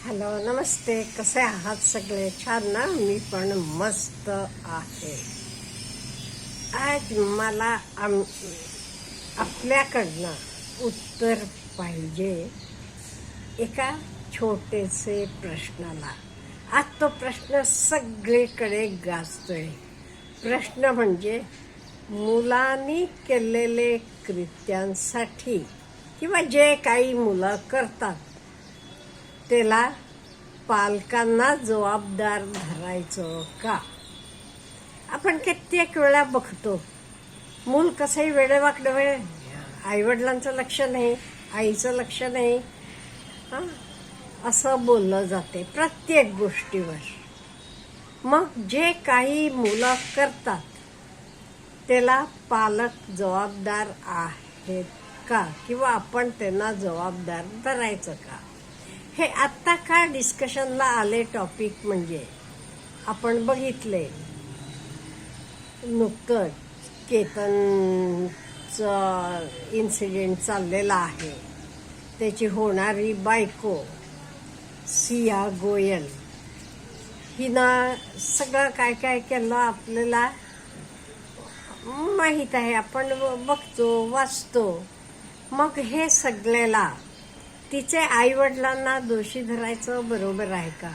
Hello, नमस्ते. कसे आहात सगळे? छान ना? मी पण मस्त आहे. आज मला आपल्याकडनं उत्तर पाहिजे एका छोटेसे प्रश्नाला. आज तो प्रश्न सगळीकडे गाजतोय. प्रश्न म्हणजे मुलांनी केलेले कृत्यांसाठी किंवा जे काही मुलं करतात त्याला पालकांना जबाबदार धरायचं का? आपण कित्येक वेळा बघतो मूल कसंही वेडेवाकडं आईवडिलांचं लक्ष नाही, आईचं लक्ष नाही, असं बोललं जाते प्रत्येक गोष्टीवर. मग जे काही मुलं करतात त्याला पालक जबाबदार आहेत का, किंवा आपण त्यांना जबाबदार धरायचं का? हे आत्ता का डिस्कशनला आले टॉपिक म्हणजे आपण बघितले नुकतंच केतनचं इन्सिडेंट चाललेला आहे. त्याची होणारी बायको सिया गोयल हिनं सगळं काय काय केलं आपल्याला माहीत आहे, आपण बघतो वाचतो. मग हे सगळ्याला तिचे आईवडिलांना दोषी धरायचं बरोबर आहे का?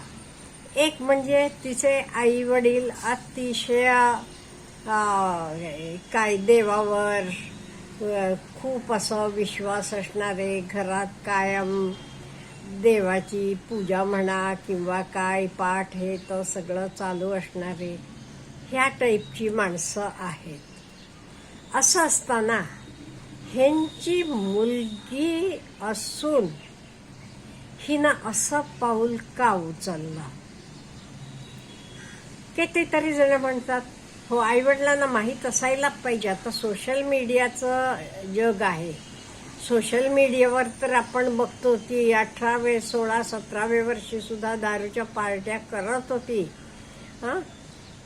एक म्हणजे तिचे आईवडील अतिशय काय देवावर खूप असं विश्वास असणारे, घरात कायम देवाची पूजा म्हणा किंवा काय पाठ हे तर सगळं चालू असणारे ह्या टाईपची माणसं आहेत. असं असताना ह्यांची मुलगी असून हिनं असं पाऊल का उचललं? कितीतरी जण म्हणतात हो आईवडिलांना माहीत असायला पाहिजे. आता सोशल मीडियाचं जग आहे. सोशल मीडियावर तर आपण बघतो की 18, 16, 17 वर्षी सुद्धा दारूच्या पार्ट्या करत होती.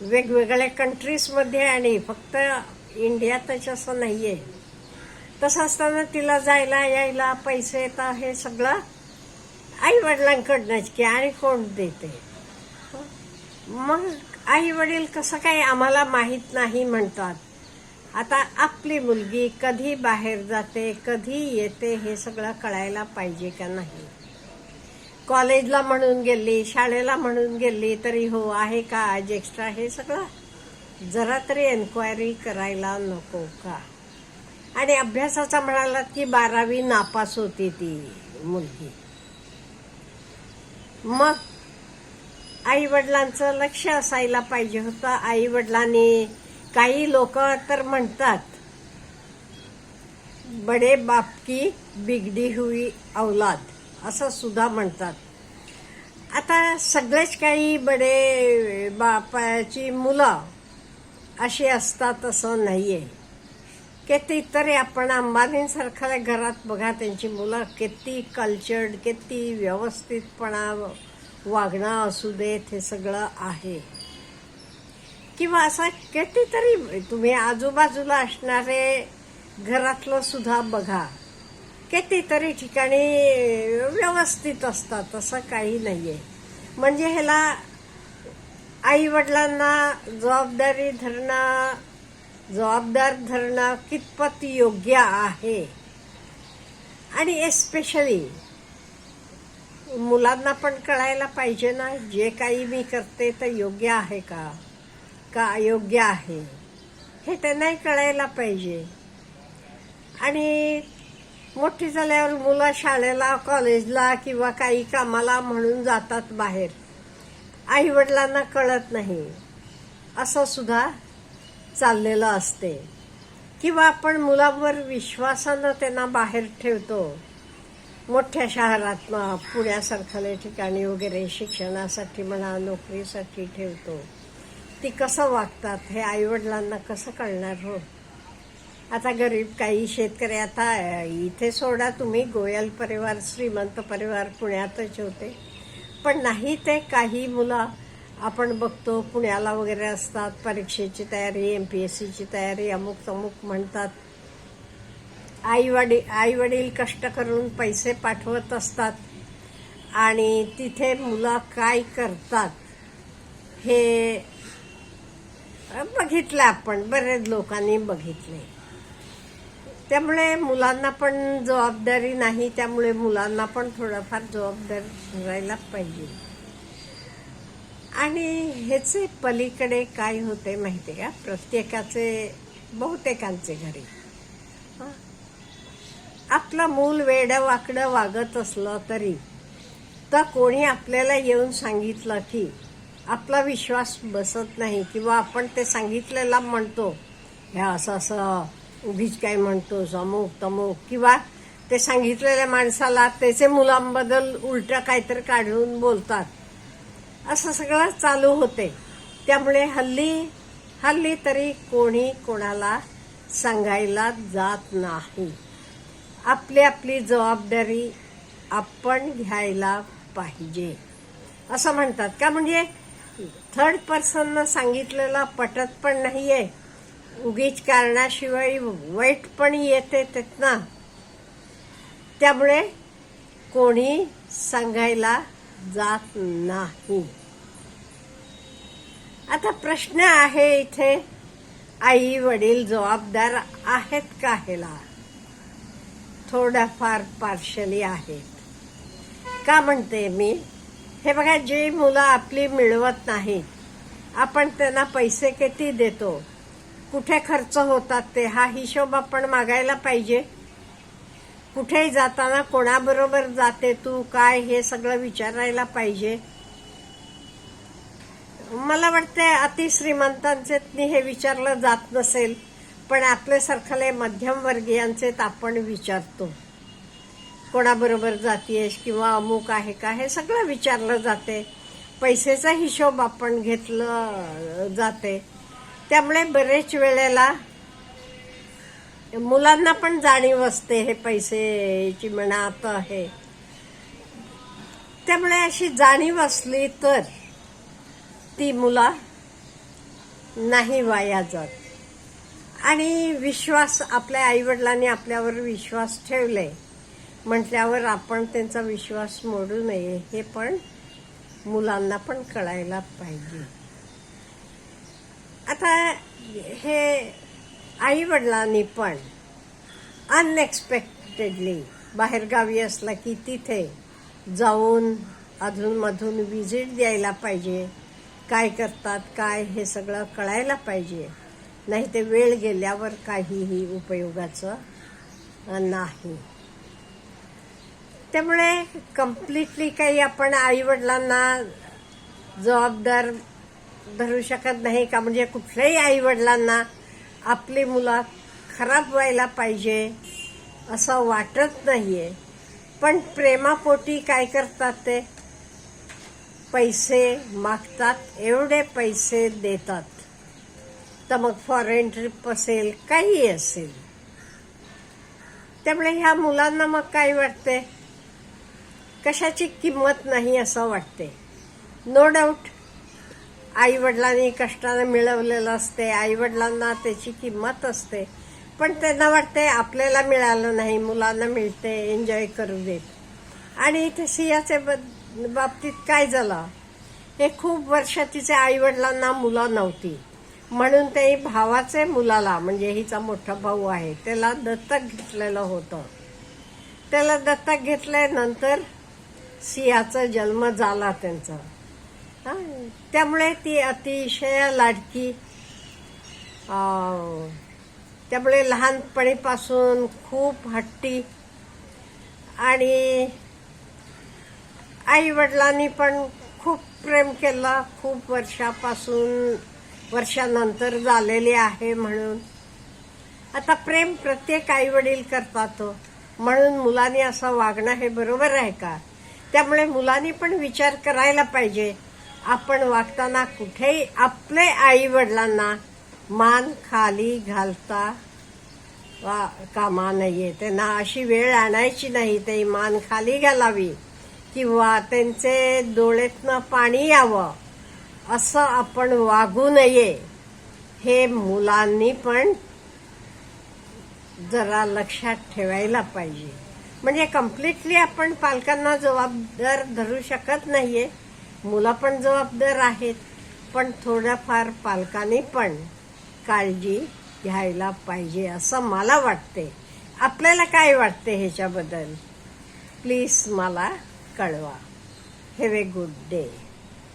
वेगवेगळ्या कंट्रीजमध्ये, आणि फक्त इंडियातच असं नाहीये. तसं असताना तिला जायला यायला पैसे येतात, हे सगळं आई वडिलांकडनंच की, आणि कोण देते? मग आई वडील कसं काय आम्हाला माहीत नाही म्हणतात. आता आपली मुलगी कधी बाहेर जाते, कधी येते, हे सगळं कळायला पाहिजे का नाही? कॉलेजला म्हणून गेली, शाळेला म्हणून गेली तरी हो आहे का आज एक्स्ट्रा, हे सगळं जरा तरी एन्क्वायरी करायला नको का? आणि अभ्यासाचा म्हणाला की 12वी नापास होती ती मुलगी. मग आई वडिलांचं लक्ष असायला पाहिजे होतं. आई वडिलांनी, काही लोक तर म्हणतात बडे बाप की बिगडी हुई औलाद, असं सुद्धा म्हणतात. आता सगळेच काही बडे बापाची मुलं अशी असतात असं नाहीये. कितीतरी आपण अंबानींसारख्या घरात बघा, त्यांची मुलं किती कल्चर्ड, किती व्यवस्थितपणा वागणं असू देत, हे सगळं आहे. किंवा असं कितीतरी तुम्ही आजूबाजूला असणारे घरातलं सुद्धा बघा, कितीतरी ठिकाणी व्यवस्थित असतात, असं काही नाहीये. म्हणजे ह्याला आई वडिलांना जबाबदार धरणं कितपत योग्य आहे? आणि एस्पेशली मुलांना पण कळायला पाहिजे ना, जे काही मी करते तर योग्य आहे का अयोग्य आहे, हे त्यांनाही कळायला पाहिजे. आणि मोठी झाल्यावर मुलं शाळेला, कॉलेजला किंवा काही कामाला म्हणून जातात बाहेर, आई वडिलांना कळत नाही, असं सुद्धा चाललेलं असते. किंवा आपण मुलावर विश्वासानं त्यांना बाहेर ठेवतो, मोठ्या शहरातनं, पुण्यासारख्या ठिकाणी वगैरे शिक्षणासाठी म्हणा, नोकरीसाठी ठेवतो. ती कसं वागतात हे आई वडिलांना कसं कळणार हो? आता गरीब काही शेतकरी, आता इथे सोडा तुम्ही, गोयल परिवार, श्रीमंत परिवार पुण्यातच होते, पण नाही ते काही मुलं आपण बघतो पुण्याला वगैरे असतात, परीक्षेची तयारी, MPSCची तयारी, अमुक तमुक म्हणतात. आई वडील कष्ट करून पैसे पाठवत असतात आणि तिथे मुलं काय करतात हे बघितलं आपण, बरेच लोकांनी बघितले. त्यामुळे मुलांना पण जबाबदारी नाही, त्यामुळे मुलांना पण थोडंफार जबाबदारी धरायला पाहिजे. आणि ह्याचे पलीकडे काय होते माहिती का, बहुतेकांचे घरी आपलं मूल वेडं वाकडं वागत असलं तरी तर कोणी आपल्याला येऊन सांगितलं की आपला विश्वास बसत नाही, किंवा आपण ते सांगितलेला म्हणतो हे असं असं उगीच काय म्हणतोस अमुक तमुक, किंवा ते सांगितलेल्या माणसाला त्याचे मुलांबद्दल उलटं काहीतरी काढून बोलतात, असं सगळं चालू होते. त्यामुळे हल्ली तरी कोणी कोणाला सांगायला जात नाही. आपली जबाबदारी आपण घ्यायला पाहिजे असं म्हणतात का, म्हणजे थर्ड पर्सननं सांगितलेलं पटत पण नाहीये, उगीच कारणाशिवाय वाईट पण येते त्यातनं. त्यामुळे कोणी सांगायला जात नाही. आता प्रश्न आहे इथे, आई वडील जबाबदार आहेत का ह्याला? थोडाफार पार्शली आहेत. का म्हणते मी, हे बघा, जे मुलं आपली मिळवत नाहीत, आपण त्यांना पैसे किती देतो, कुठे खर्च होतात ते हा हिशोब आपण मागायला पाहिजे. कुठेही जाताना कोणाबरोबर जाते तू, काय, हे सगळं विचारायला पाहिजे. मला वाटते अतिश्रीमंतांचे हे विचारलं जात नसेल, पण आपल्यासारख्याले मध्यमवर्गीयांचे आपण विचारतो, कोणाबरोबर जातीयेस किंवा अमुक आहे का, हे सगळं विचारलं जाते. पैसेचा हिशोब आपण घेतलं जाते. त्यामुळे बरेच वेळेला मुलांना पण जाणीव असते हे पैसेची म्हणा आता हे. त्यामुळे अशी जाणीव असली तर ती मुलं नाही वाया जात. आणि विश्वास, आपल्या आईवडिलांनी आपल्यावर विश्वास ठेवले म्हटल्यावर आपण त्यांचा विश्वास मोडू नये, हे पण मुलांना पण कळायला पाहिजे. आता हे आई वडिलांनी पण अनएक्सपेक्टेडली बाहेरगावी असला की तिथे जाऊन अधूनमधून विजिट द्यायला पाहिजे. काय करतात काय हे सगळं कळायला पाहिजे, नाही ते वेळ गेल्यावर काहीही उपयोगाचं नाही. त्यामुळे कम्प्लिटली काही आपण आई वडिलांना जबाबदार धरू शकत नाही का, म्हणजे कुठल्याही आई वडिलांना आपली मुलं खराब व्हायला पाहिजे असं वाटत नाहीये. पण प्रेमापोटी काय करतात ते, पैसे मागतात, एवढे पैसे देतात. तर मग फॉरेन ट्रिप असेल, काही असेल. त्यामुळे ह्या मुलांना मग काय वाटते, कशाची किंमत नाही असं वाटते. नो डाऊट आई वडिलांनी कष्टाने मिळवलेलं असते, आई वडिलांना त्याची किंमत असते, पण त्यांना वाटते आपल्याला मिळालं नाही, मुलांना मिळते, एन्जॉय करू देत. आणि इथे सियाच्या बाबतीत काय झालं, हे खूप वर्ष तिच्या आई वडिलांना मुलं नव्हती, म्हणून ते भावाचे मुलाला, म्हणजे हिचा मोठा भाऊ आहे, त्याला दत्तक घेतलेलं होतं. त्याला दत्तक घेतल्यानंतर सियाचा जन्म झाला त्यांचा. त्यामुळे ती अतिशय लाडकी, त्यामुळे लहानपणीपासून खूप हट्टी. आणि आई वडिलांनी पण खूप प्रेम केलं, खूप वर्षानंतर झालेले आहे. म्हणून आता प्रेम प्रत्येक आई वडील करतात, म्हणून मुलांनी असं वागणं हे बरोबर आहे का? त्यामुळे मुलांनी पण विचार करायला पाहिजे, आपण वागताना कुठेही आपले आई वडिलांना मान खाली घालता कामा नये. त्यांना अशी वेळ आणायची नाही ते मान खाली घालावी, किंवा त्यांचे डोळ्यातनं पाणी यावं असं आपण वागू नये. हे मुलांनी पण जरा लक्षात ठेवायला पाहिजे. म्हणजे कम्प्लिटली आपण पालकांना जबाबदार धरू शकत नाहीये, मुलं पण जबाबदार आहेत, पण थोडंफार पालकांनी पण काळजी घ्यायला पाहिजे असं मला वाटते. आपल्याला काय वाटते ह्याच्याबद्दल प्लीज मला कळवा. Have a good day.